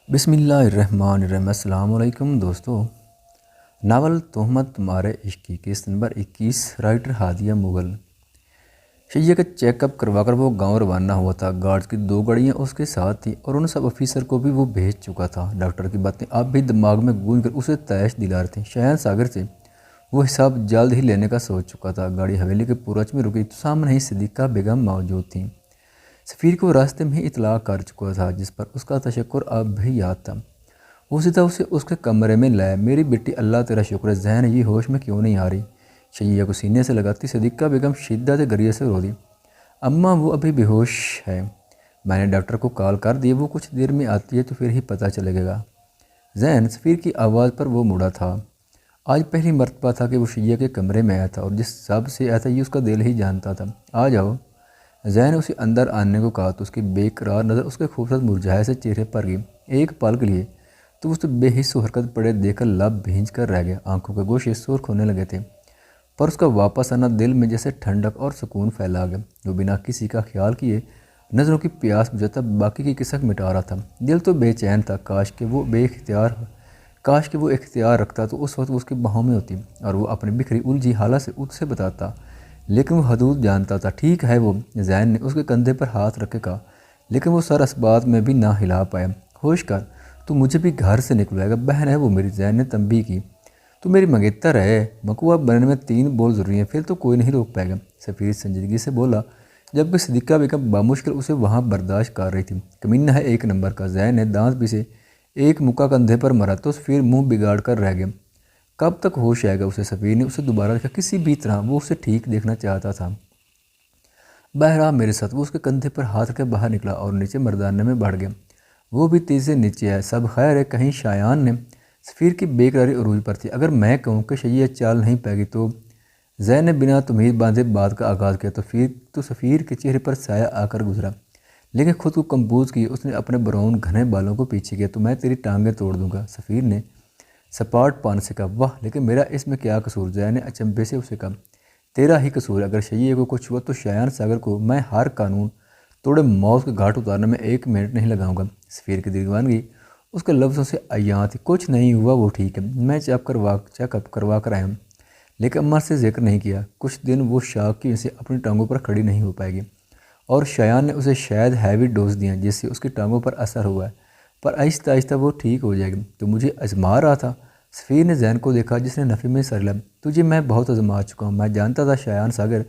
بسم اللہ الرحمن الرحیم۔ السلام علیکم دوستو۔ ناول تہمت تمہارے عشق کی case number 21، writer Hadia Mughal. شیعہ کا چیک اپ کروا کر وہ گاؤں روانہ ہوا تھا۔ گارڈز کی 2 گاڑیاں اس کے ساتھ تھیں اور ان سب آفیسر کو بھی وہ بھیج چکا تھا۔ ڈاکٹر کی باتیں اب بھی دماغ میں گونج کر اسے تیش دلا رہی تھیں۔ شایان ساگر سے وہ حساب جلد ہی لینے کا سوچ چکا تھا۔ گاڑی حویلی کے پورچ میں رکی تو سامنے ہی صدیقہ بیگم موجود تھیں۔ سفیر کو راستے میں ہی اطلاع کر چکا تھا، جس پر اس کا تشکر اب بھی یاد تھا۔ وہ سیدھا اسے اس کے کمرے میں لائے۔ میری بیٹی، اللہ تیرا شکر ہے، ذہن یہ ہوش میں کیوں نہیں آ رہی؟ شیعہ کو سینے سے لگاتی صدیقہ بیگم شدت گریہ سے رو دی۔ اماں، وہ ابھی بے ہوش ہے، میں نے ڈاکٹر کو کال کر دی، وہ کچھ دیر میں آتی ہے تو پھر ہی پتہ چلے گا۔ ذہن، سفیر کی آواز پر وہ مڑا تھا۔ آج پہلی مرتبہ تھا کہ وہ شیعہ کے کمرے میں آیا تھا اور جس سب سے آیا تھا یہ اس کا دل ہی جانتا تھا۔ آ جاؤ۔ ذہن نے اسے اندر آنے کو کہا تو اس کی بے قرار نظر اس کے خوبصورت مرجھائے سے چہرے پر گئی۔ ایک پل کے لیے تو اسے بے حس و حرکت پڑے دیکھ کر لب بھینج کر رہ گیا۔ آنکھوں کے گوشے سرخ ہونے لگے تھے، پر اس کا واپس آنا دل میں جیسے ٹھنڈک اور سکون پھیلا گیا۔ وہ بنا کسی کا خیال کیے نظروں کی پیاس بجھاتا باقی کی کسک مٹا رہا تھا۔ دل تو بے چین تھا، کاش کہ وہ اختیار رکھتا تو اس وقت وہ اس کی باہوں میں ہوتی اور وہ اپنی بکھری الجھی حالت سے اسے بتاتا، لیکن وہ حدود جانتا تھا۔ ٹھیک ہے، وہ ذہن نے اس کے کندھے پر ہاتھ رکھ کے کہا، لیکن وہ سر اس بات میں بھی نہ ہلا پایا۔ ہوش کر، تو مجھے بھی گھر سے نکلوائے گا؟ بہن ہے وہ میری، ذہن نے تنبیہ کی۔ تو میری منگیتر ہے، مکوہ بننے میں 3 بول ضروری ہیں، پھر تو کوئی نہیں روک پائے گا، سفیر سنجیدگی سے بولا، جبکہ صدیقہ بیگم بامشکل اسے وہاں برداشت کر رہی تھی۔ کمینہ ہے 1 نمبر کا، ذہن نے دانت بھی سے ایک مکہ کندھے پر مرا تو سفیر منہ بگاڑ کر رہ گیا۔ کب تک ہوش آئے گا اسے؟ سفیر نے اسے دوبارہ دیکھا، کسی بھی طرح وہ اسے ٹھیک دیکھنا چاہتا تھا۔ بہرحال میرے ساتھ، وہ اس کے کندھے پر ہاتھ رکھ کے باہر نکلا اور نیچے مردانے میں بڑھ گیا۔ وہ بھی تیزی سے نیچے آیا۔ سب خیر ہے؟ کہیں شایان نے؟ سفیر کی بے قراری عروج پر تھی۔ اگر میں کہوں کہ شیعہ چال نہیں پائے گی تو؟ ذہن نے بنا تمہید باندھے بات کا آغاز کیا تو سفیر کے چہرے پر سایہ آ کر گزرا، لیکن خود کو کمپوز کیے اس نے اپنے براؤن گھنے بالوں کو پیچھے کیا۔ تو میں تیری ٹانگیں توڑ دوں گا، سفیر نے سپاٹ پان سے کہا۔ واہ، لیکن میرا اس میں کیا قصور؟ ذہن نے اچنبھے سے اسے کہا۔ تیرا ہی قصور ہے، اگر شیعہ کو کچھ ہوا تو شایان ساگر کو میں ہر قانون توڑے موت کے گھاٹ اتارنے میں 1 منٹ نہیں لگاؤں گا۔ سفیر کی دیوانگی اس کے لفظوں سے عیاں تھی۔ کچھ نہیں ہوا، وہ ٹھیک ہے، میں چیک اپ کروا کر آیا ہوں، لیکن اماں سے ذکر نہیں کیا۔ کچھ دن وہ شاک کی وجہ سے اپنی ٹانگوں پر کھڑی نہیں ہو پائے گی، اور شایان نے اسے شاید ہیوی ڈوز دیا جس سے اس کی ٹانگوں پر اثر ہوا ہے، پر آہستہ آہستہ وہ ٹھیک ہو جائے گی۔ تو مجھے آزما رہا تھا؟ سفیر نے ذہن کو دیکھا جس نے نفی میں سر لیا۔ تجھے میں بہت آزما چکا ہوں، میں جانتا تھا شایان ساگر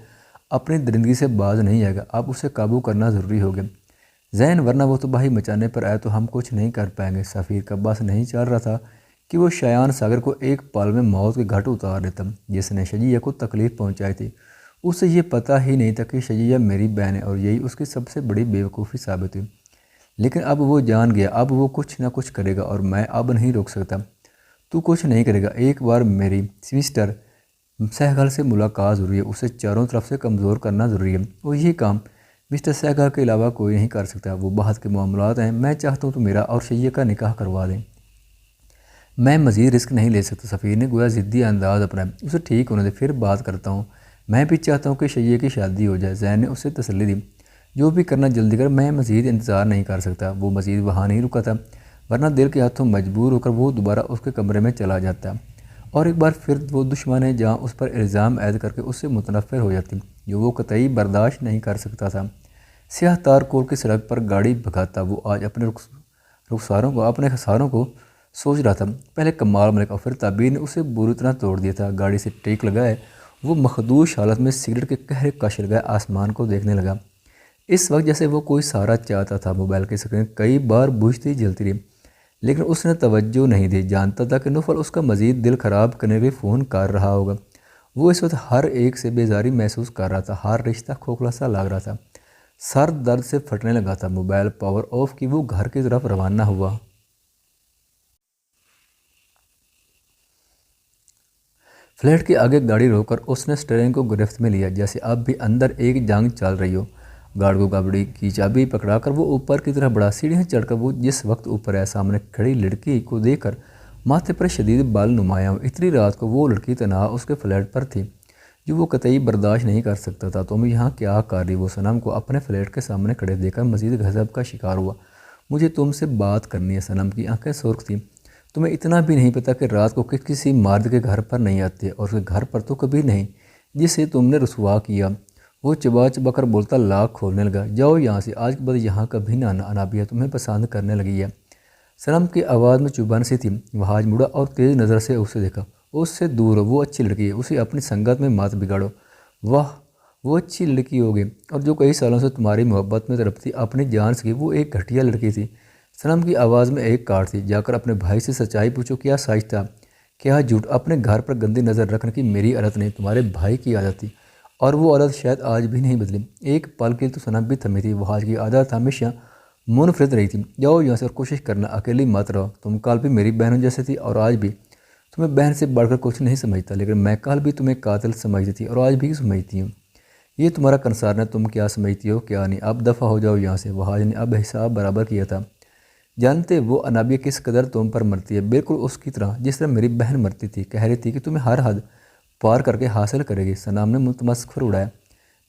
اپنی درندگی سے باز نہیں آئے گا، اب اسے قابو کرنا ضروری ہو گیا ذہن، ورنہ وہ تباہی مچانے پر آئے تو ہم کچھ نہیں کر پائیں گے۔ سفیر کا بس نہیں چل رہا تھا کہ وہ شایان ساگر کو ایک پل میں موت کے گھاٹ اتار دیتا جس نے شیعہ کو تکلیف پہنچائی تھی۔ اسے یہ پتہ ہی نہیں تھا کہ شیعہ میری بہن ہے، اور یہی اس کی سب سے بڑی بیوقوفی ثابت ہوئی، لیکن اب وہ جان گیا، اب وہ کچھ نہ کچھ کرے گا اور میں اب نہیں روک سکتا۔ تو کچھ نہیں کرے گا؟ ایک بار میری مسٹر سہگل سے ملاقات ضروری ہے، اسے چاروں طرف سے کمزور کرنا ضروری ہے، اور یہ کام مسٹر سہگل کے علاوہ کوئی نہیں کر سکتا۔ وہ بہت کے معاملات ہیں، میں چاہتا ہوں تو میرا اور شیعہ کا نکاح کروا دیں، میں مزید رسک نہیں لے سکتا۔ سفیر نے گویا ضدی انداز اپنایا۔ اسے ٹھیک ہونے دے، پھر بات کرتا ہوں، میں بھی چاہتا ہوں کہ شیعہ کی شادی ہو جائے۔ ذہن نے اسے تسلی دی، جو بھی کرنا جلدی کر، میں مزید انتظار نہیں کر سکتا۔ وہ مزید وہاں نہیں رکا تھا، ورنہ دل کے ہاتھوں مجبور ہو کر وہ دوبارہ اس کے کمرے میں چلا جاتا اور ایک بار پھر وہ دشمن جہاں اس پر الزام عائد کر کے اس سے متنفر ہو جاتی، جو وہ قطعی برداشت نہیں کر سکتا تھا۔ سیاہ تار کول کی سڑک پر گاڑی بھگاتا وہ آج اپنے خساروں کو سوچ رہا تھا۔ پہلے کمال ملک اور پھر تعبیر نے اسے بری طرح توڑ دیا تھا۔ گاڑی سے ٹیک لگائے وہ مخدوش حالت میں سگریٹ کے قہر کش لگائے آسمان کو دیکھنے لگا، اس وقت جیسے وہ کوئی سہارا چاہتا تھا۔ موبائل کی سکرین کئی بار بجھتی جلتی رہی، لیکن اس نے توجہ نہیں دی۔ جانتا تھا کہ نوفل اس کا مزید دل خراب کرنے کے لیے فون کر رہا ہوگا۔ وہ اس وقت ہر ایک سے بیزاری محسوس کر رہا تھا، ہر رشتہ کھوکھلا سا لگ رہا تھا، سر درد سے پھٹنے لگا تھا۔ موبائل پاور آف کی وہ گھر کی طرف روانہ ہوا۔ فلیٹ کے آگے گاڑی روک کر اس نے اسٹیئرنگ کو گرفت میں لیا جیسے اب بھی اندر ایک جنگ چل رہی ہو۔ گارڈ کو گاڑی کی چابی پکڑا کر وہ اوپر کی طرف بڑھا۔ سیڑھیاں چڑھ کر وہ جس وقت اوپر آیا، سامنے کھڑی لڑکی کو دیکھ کر ماتھے پر شدید بال نمایاں ہوئے۔ اتنی رات کو وہ لڑکی تنہا اس کے فلیٹ پر تھی، جو وہ قطعی برداشت نہیں کر سکتا تھا۔ تم یہاں کیا کر رہی؟ وہ صنم کو اپنے فلیٹ کے سامنے کھڑے دیکھ کر مزید غضب کا شکار ہوا۔ مجھے تم سے بات کرنی ہے۔ صنم کی آنکھیں سرخ تھیں۔ تمہیں اتنا بھی نہیں پتہ کہ رات کو کسی مرد کے گھر پر نہیں آتے، اور اس کے گھر پر تو کبھی نہیں جسے تم نے رسوا کیا۔ وہ چبا چبا کر بولتا لاک کھولنے لگا۔ جاؤ یہاں سے، آج کے بعد یہاں کبھی نہ آنا، انابیہ تمہیں پسند کرنے لگی ہے۔ صنم کی آواز میں چبھن سی تھی۔ وہاج مڑا اور تیز نظر سے اسے دیکھا۔ اس سے دور ہو، وہ اچھی لڑکی ہے، اسے اپنی سنگت میں مت بگاڑو۔ واہ، وہ اچھی لڑکی ہوگی، اور جو کئی سالوں سے تمہاری محبت میں تڑپتی اپنی جان سے، وہ ایک گھٹیا لڑکی تھی۔ صنم کی آواز میں ایک کاٹ تھی۔ جا کر اپنے بھائی سے سچائی پوچھو، کیا سچ تھا، کیا جھوٹ؟ اپنے گھر پر گندی نظر رکھنے کی میری عادت نہیں، تمہارے بھائی کی عادت تھی، اور وہ عادت شاید آج بھی نہیں بدلی۔ ایک پل کے تو صنم بھی تھمی تھی۔ وہاج کی عادت ہمیشہ منفرد رہی تھی۔ جاؤ یہاں سے اور کوشش کرنا اکیلی مت رہو۔ تم کل بھی میری بہنوں جیسے تھی، اور آج بھی تمہیں بہن سے بڑھ کر کچھ نہیں سمجھتا، لیکن میں کل بھی تمہیں قاتل سمجھتی تھی، اور آج بھی سمجھتی ہوں۔ یہ تمہارا کنسرن ہے، تم کیا سمجھتی ہو کیا نہیں۔ اب دفع ہو جاؤ یہاں سے۔ وہاج نے اب حساب برابر کیا تھا۔ جانتے وہ انابیہ کس قدر تم پر مرتی ہے، بالکل اس کی طرح جس طرح میری بہن مرتی تھی۔ کہہ رہی تھی کہ تمہیں ہر حد پار کر کے حاصل کرے گی۔ صنم نے متمسخر اڑایا۔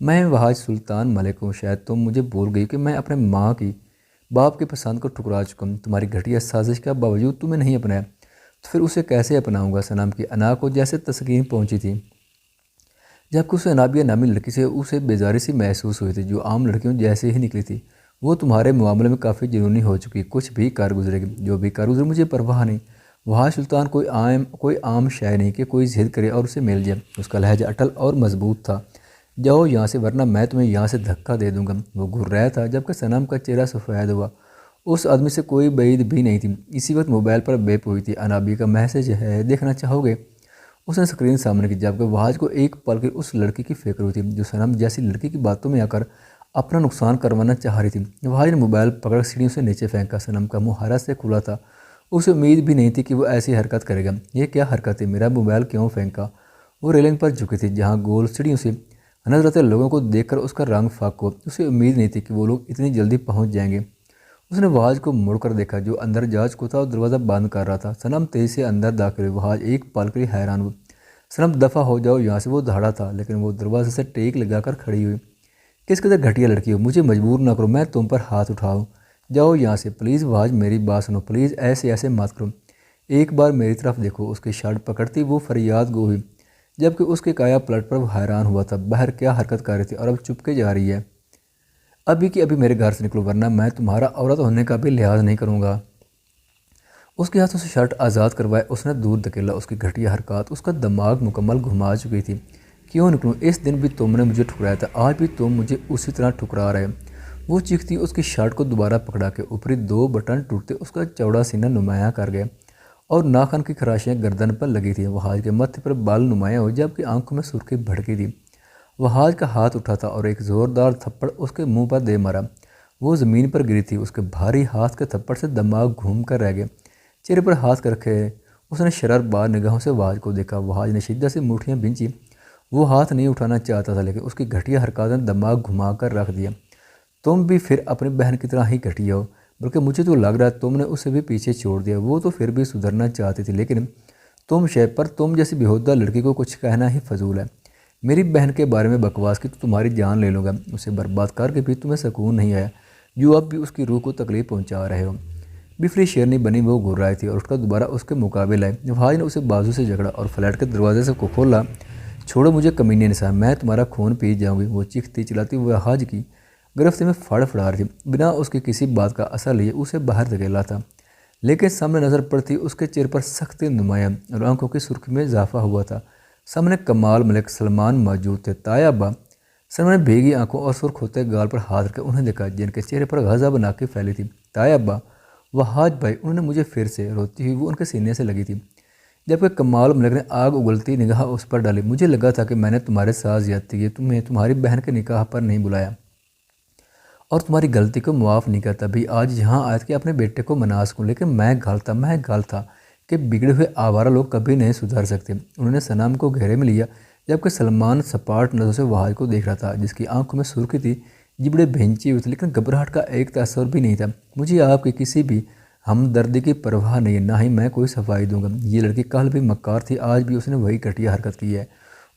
میں وہاج سلطان ملک ہوں، شاید تم مجھے بھول گئی کہ میں اپنے ماں کی باپ کی پسند کو ٹھکرا چکا ہوں۔ تمہاری گھٹیا سازش کا باوجود تمہیں نہیں اپنایا، تو پھر اسے کیسے اپناؤں گا؟ صنم کی انا کو جیسے تسکین پہنچی تھی جبکہ اسے انابیہ نامی لڑکی سے اسے بیزاری سی محسوس ہوئی تھی، جو عام لڑکیوں جیسے ہی نکلی تھی۔ وہ تمہارے معاملے میں کافی جنونی ہو چکی، کچھ بھی کر گزرے گی، جو بھی کر گزرے مجھے پرواہ نہیں۔ وہاج سلطان کوئی عام شے نہیں کہ کوئی ضد کرے اور اسے مل جائے۔ اس کا لہجہ اٹل اور مضبوط تھا۔ جاؤ یہاں سے، ورنہ میں تمہیں یہاں سے دھکا دے دوں گا۔ وہ گھر رہا تھا جبکہ صنم کا چہرہ سفید ہوا۔ اس آدمی سے کوئی بعید بھی نہیں تھی۔ اسی وقت موبائل پر بیپ ہوئی تھی۔ انابیہ کا میسج ہے، دیکھنا چاہو گے؟ اس نے اسکرین سامنے کی، جبکہ وہاج کو ایک پل کی اس لڑکی کی فکر ہوئی تھی جو صنم جیسی لڑکی کی باتوں میں آ کر اپنا نقصان کروانا چاہ رہی تھی۔ وہاج نے موبائل پکڑ سیڑھیوں سے نیچے پھینکا۔ صنم کا منہ حیرت سے کھلا تھا۔ اسے امید بھی نہیں تھی کہ وہ ایسی حرکت کرے گا۔ یہ کیا حرکت تھی؟ میرا موبائل کیوں پھینکا؟ وہ ریلنگ پر جھکی تھی جہاں گول سیڑھیوں سے نظر آتے لوگوں کو دیکھ کر اس کا رنگ فاق ہو۔ اسے امید نہیں تھی کہ وہ لوگ اتنی جلدی پہنچ جائیں گے۔ اس نے وہاج کو مڑ کر دیکھا جو اندر جا چکا تھا اور دروازہ بند کر رہا تھا۔ صنم تیزی سے اندر داخل ہوئی۔ وہاج ایک پل کے لیے حیران ہوئی۔ صنم دفع ہو جاؤ یہاں سے، وہ دھاڑا تھا، لیکن وہ دروازے سے ٹیک لگا کر کھڑی ہوئی۔ کس قدر گھٹیا لڑکی ہو، مجھے مجبور نہ کرو میں تم پر ہاتھ اٹھاؤں۔ جاؤ یہاں سے پلیز۔ وہاج میری بات سنو پلیز، ایسے مت کرو، ایک بار میری طرف دیکھو۔ اس کی شرٹ پکڑتی وہ فریاد گو ہوئی، جبکہ اس کے کایا پلٹ پر وہ حیران ہوا تھا۔ باہر کیا حرکت کر رہی تھی اور اب چپ کے جا رہی ہے؟ ابھی کہ ابھی میرے گھر سے نکلو، ورنہ میں تمہارا عورت ہونے کا بھی لحاظ نہیں کروں گا۔ اس کے ہاتھوں سے شرٹ آزاد کروائے اس نے دور دھکیلا۔ اس کی گھٹیا حرکات اس کا دماغ مکمل گھما چکی تھی۔ کیوں نکلوں؟ اس دن بھی تم نے مجھے ٹھکرایا تھا، آج بھی تم مجھے اسی طرح ٹھکرا رہے۔ وہ چیختی اس کی شرٹ کو دوبارہ پکڑا کے اوپری 2 بٹن ٹوٹتے اس کا چوڑا سینہ نمایاں کر گئے، اور ناخن کی خراشیاں گردن پر لگی تھیں۔ وہاج کے ماتھے پر بال نمایاں ہوئے جبکہ آنکھوں میں سرخی بھڑکی تھی۔ وہاج کا ہاتھ اٹھا تھا اور ایک زوردار تھپڑ اس کے منہ پر دے مارا۔ وہ زمین پر گری تھی۔ اس کے بھاری ہاتھ کے تھپڑ سے دماغ گھوم کر رہ گیا۔ چہرے پر ہاتھ کر رکھے اس نے شرر بار نگاہوں سے وہاج کو دیکھا۔ وہاج نے شدت سے مٹھیاں بھینچی۔ وہ ہاتھ نہیں اٹھانا چاہتا تھا، لیکن اس کی گھٹیا حرکات نے دماغ گھما کر رکھ دیا۔ تم بھی پھر اپنی بہن کی طرح ہی گھٹیا ہو، بلکہ مجھے تو لگ رہا ہے تم نے اسے بھی پیچھے چھوڑ دیا۔ وہ تو پھر بھی سدھرنا چاہتی تھی، لیکن تم جیسی بیہودہ لڑکی کو کچھ کہنا ہی فضول ہے۔ میری بہن کے بارے میں بکواس کی تو تمہاری جان لے لوں گا۔ اسے برباد کر کے بھی تمہیں سکون نہیں آیا، جو اب بھی اس کی روح کو تکلیف پہنچا رہے ہو۔ بفری شیرنی بنی وہ گھر رہی تھی اور اٹھ کر دوبارہ اس کے مقابل آئی۔ وہاج نے اسے بازو سے جھگڑا اور فلیٹ کے دروازے سے کو کھولا۔ چھوڑو مجھے کمینے انسان، میں تمہارا خون پی جاؤں گی۔ وہ چیختی چلاتی وہاج کی گرفت میں پھڑ رہی تھی، بنا اس کی کسی بات کا اثر لیے اسے باہر دھکیلا تھا، لیکن سامنے نظر پڑتی اس کے چہرے پر سختی نمایاں اور آنکھوں کی سرخی میں اضافہ ہوا تھا۔ سامنے کمال ملک سلمان موجود تھے۔ تایا ابا؟ سلمان نے بھیگی آنکھوں اور سرخ ہوتے گال پر ہاتھ رکھ کے انہیں دیکھا، جن کے چہرے پر غضب ناکی پھیلی تھی۔ تایا ابا؟ وہاج بھائی، انہوں نے مجھے پھر سے، روتی ہوئی وہ ان کے سینے سے لگی تھی، جبکہ کمال ملک نے آگ اگلتی نگاہ اس پر ڈالی۔ مجھے لگا تھا کہ میں نے تمہارے ساتھ زیادتی کی، تمہیں تمہاری بہن کے نکاح پر نہیں بلایا اور تمہاری غلطی کو معاف نہیں کرتا، بھی آج یہاں آیا کہ اپنے بیٹے کو منا سکوں، لیکن میں غلط تھا کہ بگڑے ہوئے آوارہ لوگ کبھی نہیں سدھر سکتے۔ انہوں نے صنم کو گھیرے میں لیا، جبکہ سلمان سپاٹ نظروں سے وہاج کو دیکھ رہا تھا، جس کی آنکھوں میں سرخی تھی، جبڑے بھینچی ہوئی تھی، لیکن گھبراہٹ کا ایک تاثر بھی نہیں تھا۔ مجھے آپ کی کسی بھی ہمدردی کی پرواہ نہیں ہے، نہ ہی میں کوئی صفائی دوں گا۔ یہ لڑکی کل بھی مکار تھی، آج بھی اس نے وہی گھٹیا حرکت کی ہے،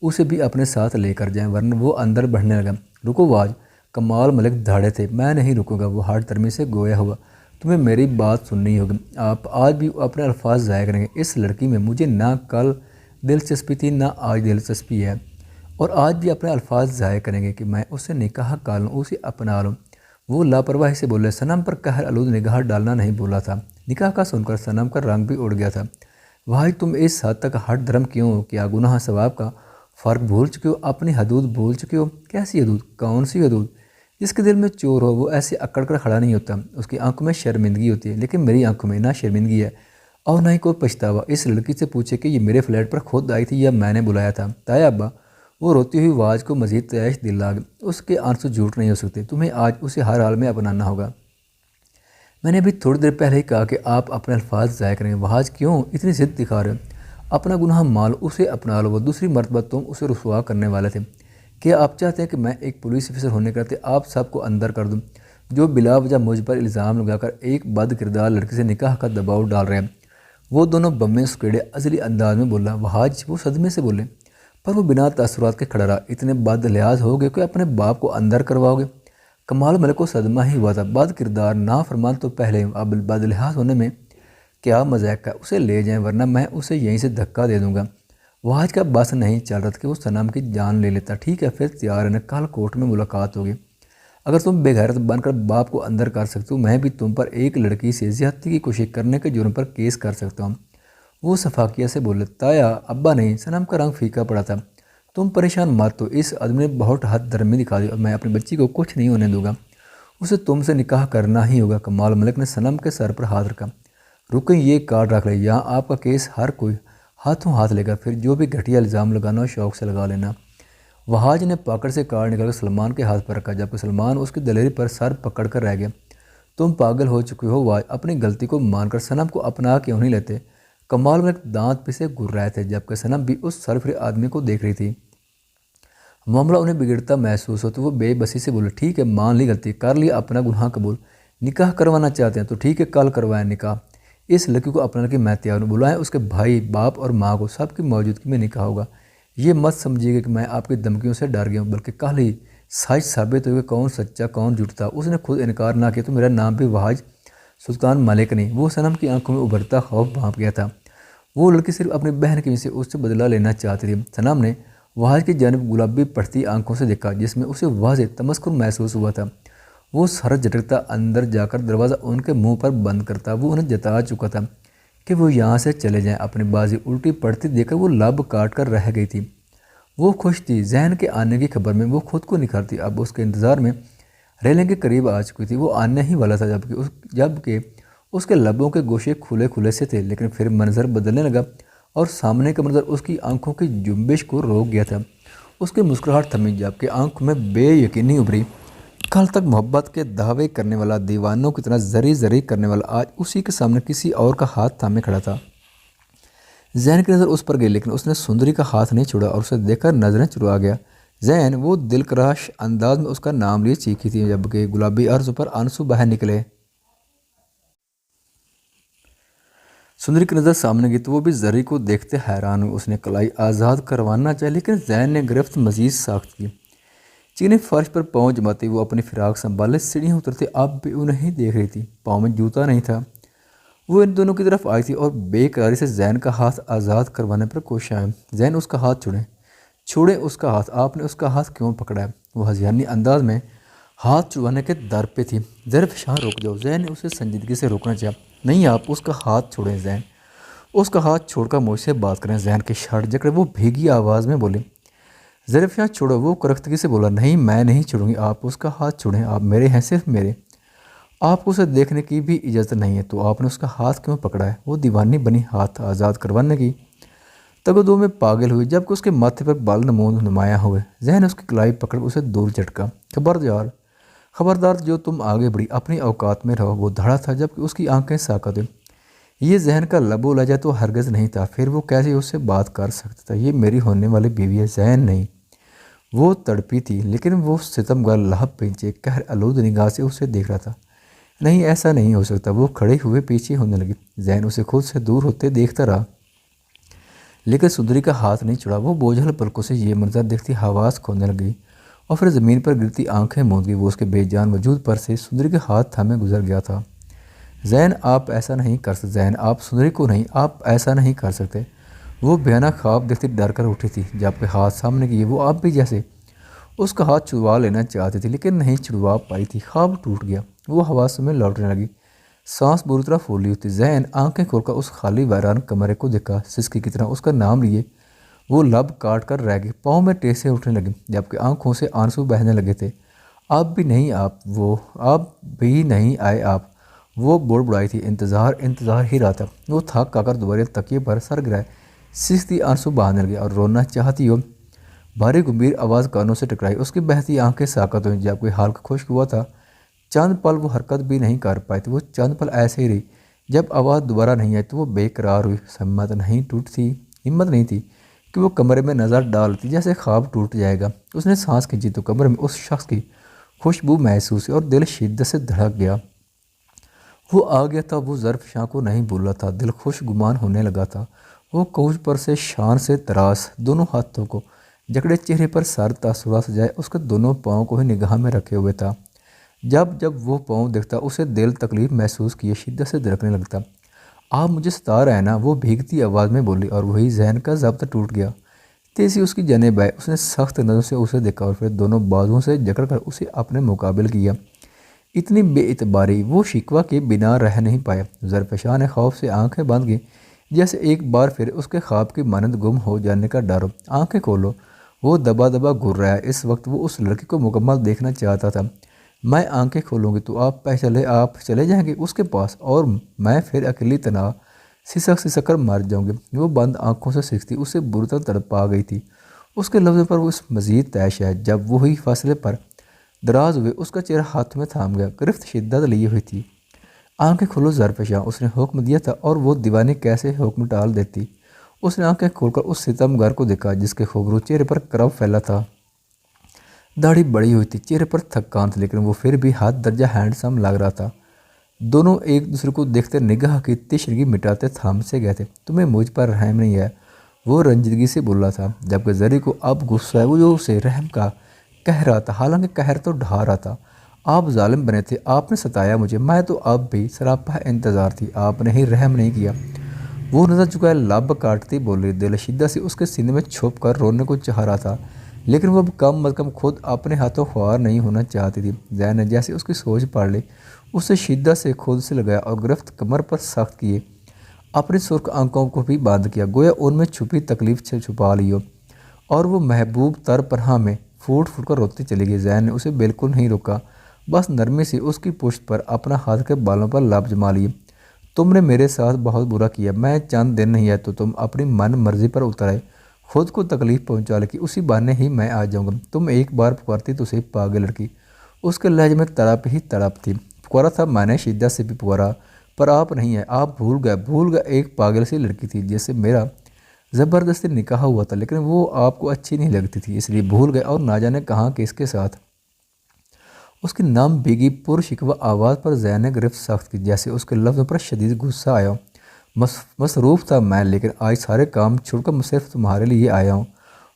اسے بھی اپنے ساتھ لے کر جائیں، ورنہ وہ اندر بڑھنے لگا۔ رکو وہاج، کمال ملک دھاڑے تھے۔ میں نہیں رکوں گا، وہ ہٹ درمی سے گویا ہوا۔ تمہیں میری بات سننی ہوگی، آپ آج بھی اپنے الفاظ ضائع کریں گے۔ اس لڑکی میں مجھے نہ کل دلچسپی تھی نہ آج دلچسپی ہے، اور آج بھی اپنے الفاظ ضائع کریں گے کہ میں اسے نکاح کر لوں، اسے اپنا لوں۔ وہ لاپرواہی سے بولے۔ صنم پر قہر آلود نگاہ ڈالنا نہیں بولا تھا۔ نکاح کا سن کر صنم کا رنگ بھی اڑ گیا تھا۔ بھائی تم اس حد تک ہٹ دھرم کیوں ہو؟ کیا گناہ ثواب کا فرق بھول چکے ہو؟ اپنی حدود بھول چکے ہو؟ کیسی حدود؟ کون سی حدود؟ جس کے دل میں چور ہو وہ ایسے اکڑ کر کھڑا نہیں ہوتا، اس کی آنکھوں میں شرمندگی ہوتی ہے، لیکن میری آنکھوں میں نہ شرمندگی ہے اور نہ ہی کوئی پچھتاوا۔ اس لڑکی سے پوچھے کہ یہ میرے فلیٹ پر خود آئی تھی یا میں نے بلایا تھا؟ تایا ابا، وہ روتی ہوئی آواز کو مزید تیش دل آ گئی۔ اس کے آنسو جھوٹ نہیں ہو سکتے، تمہیں آج اسے ہر حال میں اپنانا ہوگا۔ میں نے ابھی تھوڑی دیر پہلے ہی کہا کہ آپ اپنے الفاظ ضائع کریں گے، آج کیوں اتنی ضد دکھا رہے ہو؟ اپنا گناہ مان لو، اسے اپنا لو۔ وہ دوسری مرتبہ تم اسے رسوا کرنے والے تھے۔ کیا آپ چاہتے ہیں کہ میں ایک پولیس افسر ہونے کرتے آپ سب کو اندر کر دوں، جو بلا وجہ مجھ پر الزام لگا کر ایک بد کردار لڑکی سے نکاح کا دباؤ ڈال رہے ہیں؟ وہ دونوں بمیں سکیڑے ازلی انداز میں بولا۔ وہاج وہ صدمے سے بولے، پر وہ بنا تاثرات کے کھڑا رہا۔ اتنے بد لحاظ ہو گئے کہ اپنے باپ کو اندر کرواؤ گے؟ کمال ملک کو صدمہ ہی ہوا تھا۔ بد کردار نافرمان تو پہلے ہوں، اب بد لحاظ ہونے میں کیا مذاق ہے؟ اسے لے جائیں ورنہ میں اسے یہیں سے دھکا دے دوں گا۔ وہاج کا بس نہیں چل رہا تھا کہ وہ صنم کی جان لے لیتا۔ ٹھیک ہے پھر تیار ہے، کل کورٹ میں ملاقات ہوگی۔ اگر تم بے غیرت بن کر باپ کو اندر کر سکتے ہو، میں بھی تم پر ایک لڑکی سے زیادتی کی کوشش کرنے کے جرم پر کیس کر سکتا ہوں۔ وہ شفاقیہ سے بولے۔ تایا ابا نہیں، صنم کا رنگ پھیکا پڑا تھا۔ تم پریشان مت ہو، اس آدمی نے بہت حد درمی دکھا دی اور میں اپنی بچی کو کچھ نہیں ہونے دوں گا۔ اسے تم سے نکاح کرنا ہی ہوگا۔ کمال ملک نے صنم کے سر پر ہاتھ رکھا۔ رکیں، یہ کارڈ رکھ لے، یہاں آپ کا کیس ہر کوئی ہاتھوں ہاتھ لے گا، پھر جو بھی گھٹیا الزام لگانا ہو شوق سے لگا لینا۔ وہاج نے پاکٹ سے کارڈ نکال کر سلمان کے ہاتھ پر رکھا، جبکہ سلمان اس کی دلیری پر سر پکڑ کر رہ گیا۔ تم پاگل ہو چکے ہو وہاج، اپنی غلطی کو مان کر صنم کو اپنا کیوں نہیں لیتے؟ کمال ملک دانت پسے گر رہے تھے، جبکہ صنم بھی اس سرفرے آدمی کو دیکھ رہی تھی۔ معاملہ انہیں بگڑتا محسوس ہو تو وہ بے بسی سے بولے، ٹھیک ہے مان لی غلطی، کر لیا اپنا گناہ قبول۔ نکاح کروانا چاہتے ہیں تو ٹھیک ہے، کل کروائیں نکاح۔ اس لڑکی کو اپنا کے میں تیار ہوں، بلائیں اس کے بھائی باپ اور ماں کو، سب کی موجودگی میں نکاح ہوگا۔ یہ مت سمجھیے گا کہ میں آپ کی دھمکیوں سے ڈر گیا ہوں، بلکہ کل ہی سچ ثابت ہوگا کون سچا کون جھوٹا۔ اس نے خود انکار نہ کیا تو میرا نام بھی وہاج سلطان ملک نہیں۔ وہ صنم کی آنکھوں میں ابھرتا خوف بھانپ گیا تھا۔ وہ لڑکی صرف اپنی بہن کی وجہ سے اس سے بدلہ لینا چاہتی تھی۔ صنم نے وہاج کی جانب گلابی پڑھتی آنکھوں سے دیکھا، جس میں اسے واضح تمسخر محسوس ہوا تھا۔ وہ سر جھٹکتا اندر جا کر دروازہ ان کے منہ پر بند کرتا۔ وہ انہیں جتا چکا تھا کہ وہ یہاں سے چلے جائیں۔ اپنی بازی الٹی پڑتی دیکھ کر وہ لب کاٹ کر رہ گئی تھی۔ وہ خوش تھی ذہن کے آنے کی خبر میں، وہ خود کو نکھارتی اب اس کے انتظار میں ریلنگ کے قریب آ چکی تھی۔ وہ آنے ہی والا تھا جبکہ اس کے لبوں کے گوشے کھلے کھلے سے تھے، لیکن پھر منظر بدلنے لگا اور سامنے کا منظر اس کی آنکھوں کی جنبش کو روک گیا تھا۔ اس کی مسکراہٹ تھمی، جبکہ آنکھوں میں بے یقینی ابھری۔ کل تک محبت کے دعوے کرنے والا، دیوانوں کی طرح زری زری کرنے والا، آج اسی کے سامنے کسی اور کا ہاتھ تھامے کھڑا تھا۔ زین کی نظر اس پر گئی، لیکن اس نے سندری کا ہاتھ نہیں چھوڑا اور اسے دیکھ کر نظریں چرا گیا۔ زین، وہ دلکراش انداز میں اس کا نام لیے چیخی تھی، جبکہ گلابی عرض پر آنسو بہہ نکلے۔ سندری کی نظر سامنے گئی تو وہ بھی زری کو دیکھتے حیران ہوئی۔ اس نے کلائی آزاد کروانا چاہی، لیکن زین نے گرفت مزید سخت کی۔ چینی فرش پر پاؤں جماتی وہ اپنی فراق سنبھالے سیڑھیاں اترتے، اب بھی انہیں ہی دیکھ رہی تھی۔ پاؤں میں جوتا نہیں تھا۔ وہ ان دونوں کی طرف آئی تھی اور بے قراری سے زین کا ہاتھ آزاد کروانے پر کوشاں ہے۔ زین، اس کا ہاتھ چھوڑیں اس کا ہاتھ، آپ نے اس کا ہاتھ کیوں پکڑا ہے؟ وہ ہذیانی انداز میں ہاتھ چھڑوانے کے در پہ تھی۔ ظرف رک جاؤ۔ زین نے اسے سنجیدگی سے روکنا چاہا۔ نہیں، آپ اس کا ہاتھ چھوڑیں زین، اس کا ہاتھ چھوڑ کر مجھ سے بات کریں۔ زین کے شرٹ جکڑے وہ بھیگی آواز میں بولے۔ ظرف چھوڑو، وہ کرختگی سے بولا۔ نہیں، میں نہیں چھوڑوں گی، آپ اس کا ہاتھ چھوڑیں، آپ میرے ہیں، صرف میرے، آپ کو اسے دیکھنے کی بھی اجازت نہیں ہے۔ تو آپ نے اس کا ہاتھ کیوں پکڑا ہے؟ وہ دیوانی بنی ہاتھ آزاد کروانے کی تگدو میں پاگل ہوئی، جبکہ اس کے ماتھے پر بال نمود نمایاں ہوئے۔ ذہن اس کی کلائی پکڑ اسے دور جھٹکا۔ خبردار، جو تم آگے بڑھی اپنی اوقات میں رہو۔ وہ دھڑا تھا، جبکہ اس کی آنکھیں ساکت ہوئی۔ یہ ذہن کا لب و لہجہ تو ہرگز نہیں تھا، پھر وہ کیسے اس سے بات کر سکتا تھا؟ یہ میری ہونے والی بیوی ہے، ذہن نہیں۔ وہ تڑپی تھی، لیکن وہ ستمگر لہب پینچے قہر آلود نگاہ سے اسے دیکھ رہا تھا۔ نہیں، ایسا نہیں ہو سکتا۔ وہ کھڑے ہوئے پیچھے ہونے لگی۔ ذہن اسے خود سے دور ہوتے دیکھتا رہا، لیکن سندری کا ہاتھ نہیں چھڑا۔ وہ بوجھل پلکوں سے یہ منظر دیکھتی حواس کھونے لگی اور پھر زمین پر گرتی آنکھیں موند گئی۔ وہ اس کے بے جان وجود پر سے سندری کے ہاتھ تھامے گزر گیا تھا۔ زین آپ ایسا نہیں کر سکتے، زین آپ سندری کو نہیں، آپ ایسا نہیں کر سکتے۔ وہ بھیانک خواب دیکھتے ڈر کر اٹھی تھی، جبکہ ہاتھ سامنے کیے وہ آپ بھی جیسے اس کا ہاتھ چھڑوا لینا چاہتی تھی لیکن نہیں چھڑوا پائی تھی۔ خواب ٹوٹ گیا، وہ حواسوں میں لوٹنے لگی، سانس بری طرح پھولی ہوئی تھی۔ زین آنکھیں کھول کر اس خالی ویران کمرے کو دیکھا، سسکی کی طرح اس کا نام لیے وہ لب کاٹ کر رہ گئی، پاؤں میں ٹیسیں اٹھنے لگیں جبکہ آنکھوں سے آنسو بہنے لگے تھے۔ آپ بھی نہیں آئے آپ، وہ بڑبڑائی تھی۔ انتظار ہی رہا تھا۔ وہ تھک کر دوبارہ تکیے پر سر گرائے، سستی آنسو بہانے لگے اور رونا چاہتی ہو بھاری گمبھیر آواز کانوں سے ٹکرائی۔ اس کی بہتی آنکھیں ساکت ہوئیں جب کوئی حلق خشک ہوا تھا۔ چند پل وہ حرکت بھی نہیں کر پائی تھی، وہ چند پل ایسے ہی رہی۔ جب آواز دوبارہ نہیں آئی تو وہ بے قرار ہوئی، ہمت نہیں تھی کہ وہ کمرے میں نظر ڈالتی جیسے خواب ٹوٹ جائے گا۔ اس نے سانس کھینچی تو کمرے میں اس شخص کی خوشبو محسوس ہوئی اور دل شدت سے دھڑک گیا۔ وہ آ گیا تھا، وہ ظرف شاہ کو نہیں بھولا تھا، دل خوش گمان ہونے لگا تھا۔ وہ کوچ پر سے شان سے تراس دونوں ہاتھوں کو جکڑے چہرے پر سر تاثرات سجائے اس کے دونوں پاؤں کو ہی نگاہ میں رکھے ہوئے تھا۔ جب وہ پاؤں دیکھتا اسے دل تکلیف محسوس کیے شدت سے دھڑکنے لگتا۔ آپ مجھے ستا رہے ہیں نا، وہ بھیگتی آواز میں بولی اور وہی ذہن کا ضبط ٹوٹ گیا۔ تیزی اس کی جانب آئی، اس نے سخت نظر سے اسے دیکھا اور پھر دونوں بازوؤں سے جکڑ کر اسے اپنے مقابل کیا۔ اتنی بے اعتباری وہ شکوہ کے بنا رہ نہیں پایا۔ زرفشاں نے خوف سے آنکھیں بند کی جیسے ایک بار پھر اس کے خواب کی مانند گم ہو جانے کا ڈر ہو۔ آنکھیں کھولو، وہ دبا دبا گھور رہا ہے۔ اس وقت وہ اس لڑکی کو مکمل دیکھنا چاہتا تھا۔ میں آنکھیں کھولوں گی تو آپ چلے جائیں گے اس کے پاس اور میں پھر اکیلی تنہا سسک کر مر جاؤں گی۔ وہ بند آنکھوں سے سیکھتی اسے بری طرح تڑپا گئی تھی۔ اس کے لفظوں پر وہ اس مزید طے ہے۔ جب وہی فاصلے پر دراز ہوئے اس کا چہرہ ہاتھ میں تھام گیا، گرفت شدت لیے ہوئی تھی۔ آنکھیں کھولو زرفشاں، اس نے حکم دیا تھا اور وہ دیوانی کیسے حکم ٹال دیتی۔ اس نے آنکھیں کھول کر اس ستم گر کو دیکھا جس کے خوبرو چہرے پر کرب پھیلا تھا، داڑھی بڑی ہوئی تھی، چہرے پر تھکان تھی لیکن وہ پھر بھی حد درجہ ہینڈسم لگ رہا تھا۔ دونوں ایک دوسرے کو دیکھتے نگاہ کی تشنگی مٹاتے تھام سے گئے تھے۔ تمہیں مجھ پر رحم نہیں ہے، وہ رنجیدگی سے بولا تھا جبکہ زری کو اب غصہ ہے، وہ جو اسے رحم کا کہہ رہا تھا، حالانکہ قہر تو ڈھا رہا تھا۔ آپ ظالم بنے تھے، آپ نے ستایا مجھے، میں تو اب بھی سراپا انتظار تھی، آپ نے ہی رحم نہیں کیا۔ وہ نظر چکا لب کاٹتی بولی، دل شدت سے اس کے سینے میں چھپ کر رونے کو چاہ رہا تھا لیکن وہ اب کم از کم خود اپنے ہاتھوں خوار نہیں ہونا چاہتی تھی۔ زین نے جیسے اس کی سوچ پڑھ لی، اسے شدت سے خود سے لگایا اور گرفت کمر پر سخت کیے، اپنی سرخ آنکھوں کو بھی بند کیا گویا ان میں چھپی تکلیف سے چھپا لی ہو، اور وہ محبوب تر پناہ میں پھوٹ پھوٹ کر روتی چلی گئی۔ زین نے اسے بالکل نہیں روکا، بس نرمی سے اس کی پشت پر اپنا ہاتھ کے بالوں پر لب جما لیے۔ تم نے میرے ساتھ بہت برا کیا، میں چند دن نہیں ہے تو تم اپنی من مرضی پر اتر آئے، خود کو تکلیف پہنچا لے کہ اسی بہانے ہی میں آ جاؤں گا۔ تم ایک بار پکارتی تو صحیح پاگل لڑکی، اس کے لہجے میں تڑپ ہی تڑپ تھی۔ پکارا تھا میں نے، شدت سے بھی پکارا، پر آپ نہیں ہیں، آپ بھول گئے ایک پاگل سی لڑکی تھی جس سے میرا زبردستی نکاح ہوا تھا لیکن وہ آپ کو اچھی نہیں لگتی تھی، اس لیے بھول گئے اور نہ جانے کہاں کس کے ساتھ۔ اس کی نم بھیگی پر شکوہ آواز پر زین نے گرفت سخت کی جیسے اس کے لفظوں پر شدید غصہ آیا۔ مصروف تھا میں، لیکن آج سارے کام چھوڑ کر صرف تمہارے لیے آیا ہوں۔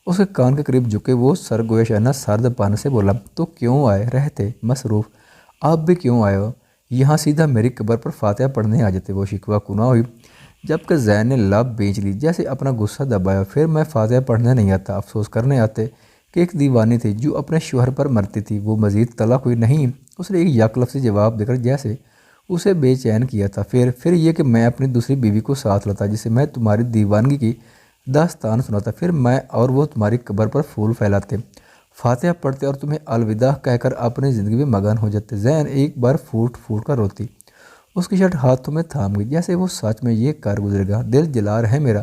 اس کے کان کے قریب جھکے وہ سرگوشانہ سرد پن سے بولا، تو کیوں آئے رہتے مصروف، آپ بھی کیوں آئے ہو، یہاں سیدھا میری قبر پر فاتحہ پڑھنے آ جاتے۔ وہ شکوہ کنا ہوئی جبکہ زین نے لب بیچ لی، جیسے اپنا غصہ دبایا۔ پھر میں فاتحہ پڑھنے نہیں آتا، افسوس کرنے آتے کہ ایک دیوانی تھی جو اپنے شوہر پر مرتی تھی، وہ مزید طلاق ہوئی نہیں۔ اس نے ایک یک لفظی جواب دے کر جیسے اسے بے چین کیا تھا۔ پھر یہ کہ میں اپنی دوسری بیوی کو ساتھ لاتا جسے میں تمہاری دیوانگی کی داستان سناتا، پھر میں اور وہ تمہاری قبر پر پھول پھیلاتے، فاتحہ پڑھتے اور تمہیں الوداع کہہ کر اپنی زندگی میں مگن ہو جاتے۔ زین ایک بار پھوٹ پھوٹ کر روتی، اس کی شرٹ ہاتھوں میں تھام گئی جیسے وہ سچ میں یہ کر گزرے گا۔ دل جلا رہے میرا،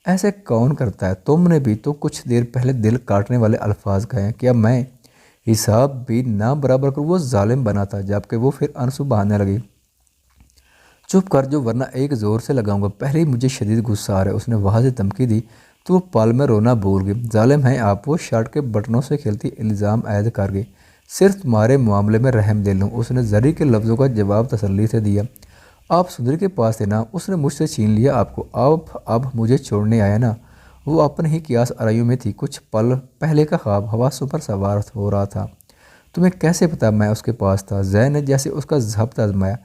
ایسے کون کرتا ہے، تم نے بھی تو کچھ دیر پہلے دل کاٹنے والے الفاظ کہے ہیں، کیا میں حساب بھی نہ برابر کر وہ ظالم بنا تھا، جبکہ وہ پھر آنسو بہانے لگی۔ چپ کر جو ورنہ ایک زور سے لگاؤں گا، پہلے ہی مجھے شدید غصہ آ رہا ہے۔ اس نے واضح دھمکی دی تو وہ پل میں رونا بھول گئی۔ ظالم ہیں آپ، وہ شرٹ کے بٹنوں سے کھیلتی الزام عائد کر گئی، صرف تمہارے معاملے میں رحم دل ہوں۔ اس نے زری کے لفظوں کا جواب تسلی سے دیا، آپ سندری کے پاس تھے نا، اس نے مجھ سے چھین لیا آپ کو، آپ اب مجھے چھوڑنے آیا نا۔ وہ اپنے ہی قیاس آرائیوں میں تھی، کچھ پل پہلے کا خواب حواسوں پر سوار ہو رہا تھا۔ تمہیں کیسے پتا میں اس کے پاس تھا؟ زین نے جیسے اس کا ضبط آزمایا،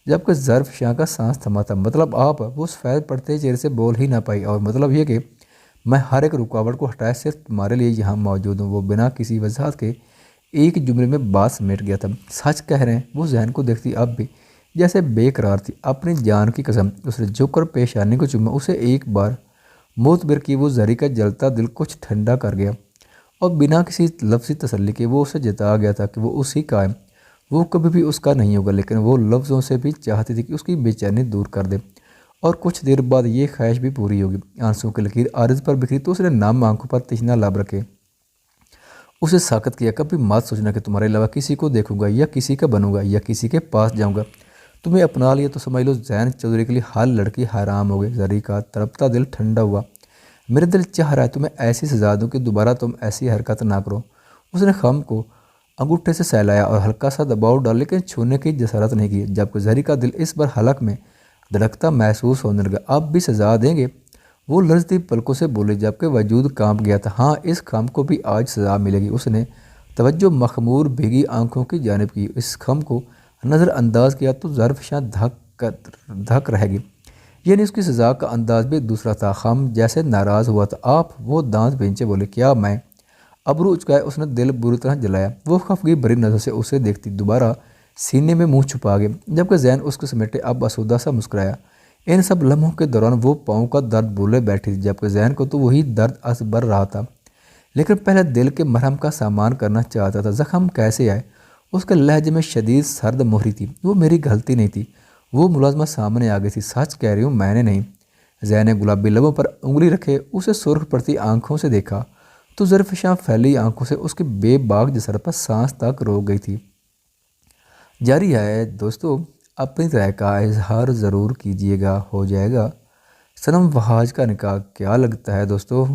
جبکہ ظرف شاہ کا سانس تھما تھا۔ مطلب آپ وہ سفید پڑتے چہرے سے بول ہی نہ پائی، اور مطلب یہ کہ میں ہر ایک رکاوٹ کو ہٹائے صرف تمہارے لیے یہاں موجود ہوں۔ وہ بنا کسی وضاحت کے ایک جملے میں بات سمیٹ گیا تھا۔ سچ کہہ رہے ہیں، وہ ذہن کو دیکھتی اب بھی جیسے بے قرار تھی۔ اپنی جان کی قسم، اس نے جھک کر پیشانی کو چوما۔ اسے ایک بار معتبر کی وہ زری کا جلتا دل کچھ ٹھنڈا کر گیا، اور بنا کسی لفظی تسلی کے وہ اسے جتا گیا تھا کہ وہ اسی کا ہے۔ وہ کبھی بھی اس کا نہیں ہوگا، لیکن وہ لفظوں سے بھی چاہتی تھی کہ اس کی بے چینی دور کر دے، اور کچھ دیر بعد یہ خواہش بھی پوری ہوگی۔ آنسوں کی لکیر عارض پر بکھری تو اس نے نام آنکھوں پر تشنہ لب رکھے اسے ساکت کیا۔ کبھی مت سوچنا کہ تمہارے علاوہ کسی کو دیکھوں گا، یا کسی کا بنوں گا، یا کسی کے پاس جاؤں گا۔ تمہیں اپنا لیا تو سمجھ لو زین چودھری کے لیے ہر لڑکی حرام ہو گئی۔ زری کا تڑپتا دل ٹھنڈا ہوا۔ میرا دل چاہ رہا ہے تمہیں ایسی سزا دوں کہ دوبارہ تم ایسی حرکت نہ کرو۔ اس نے خم کو انگوٹھے سے سہلایا اور ہلکا سا دباؤ ڈالا، لیکن چھونے کی جسارت نہیں کی۔ جبکہ زری کا دل اس بار حلق میں دھڑکتا محسوس ہونے لگا۔ اب بھی سزا دیں گے؟ وہ لرزتی پلکوں سے بولے، جبکہ وجود کانپ گیا تھا۔ ہاں، اس خم کو بھی آج سزا ملے گی۔ اس نے توجہ مخمور بھیگی آنکھوں کی جانب کی۔ اس خم کو نظر انداز کیا تو ظرف شاہ دھک رہ گی، یعنی اس کی سزا کا انداز بھی دوسرا تھا۔ خم جیسے ناراض ہوا تھا۔ آپ؟ وہ دانت بھینچے بولے، کیا میں؟ ابرو اچکائے اس نے دل بری طرح جلایا۔ وہ خفگی بھری نظر سے اسے دیکھتی دوبارہ سینے میں منہ چھپا گئے، جبکہ ذہن اس کے سمیٹے اب آسودہ سا مسکرایا۔ ان سب لمحوں کے دوران وہ پاؤں کا درد بھولے بیٹھی تھی، جبکہ ذہن کو تو وہی درد بھر رہا تھا، لیکن پہلے دل کے مرہم کا سامان کرنا چاہتا تھا۔ زخم کیسے آئے؟ اس کے لہجے میں شدید سرد مہری تھی۔ وہ میری غلطی نہیں تھی۔ وہ ملازمہ سامنے آ گئی تھی۔ سچ کہہ رہی ہوں، میں نے نہیں۔ ذہن نے گلابی لبوں پر انگلی رکھے اسے سرخ پڑتی آنکھوں سے دیکھا تو ظرف شاہ پھیلی آنکھوں سے اس کی بے باک جسارت پر سانس تک روک گئی تھی۔ جاری ہے دوستو، اپنی رائے کا اظہار ضرور کیجیے گا۔ ہو جائے گا صنم وہاج کا نکاح، کیا لگتا ہے دوستو؟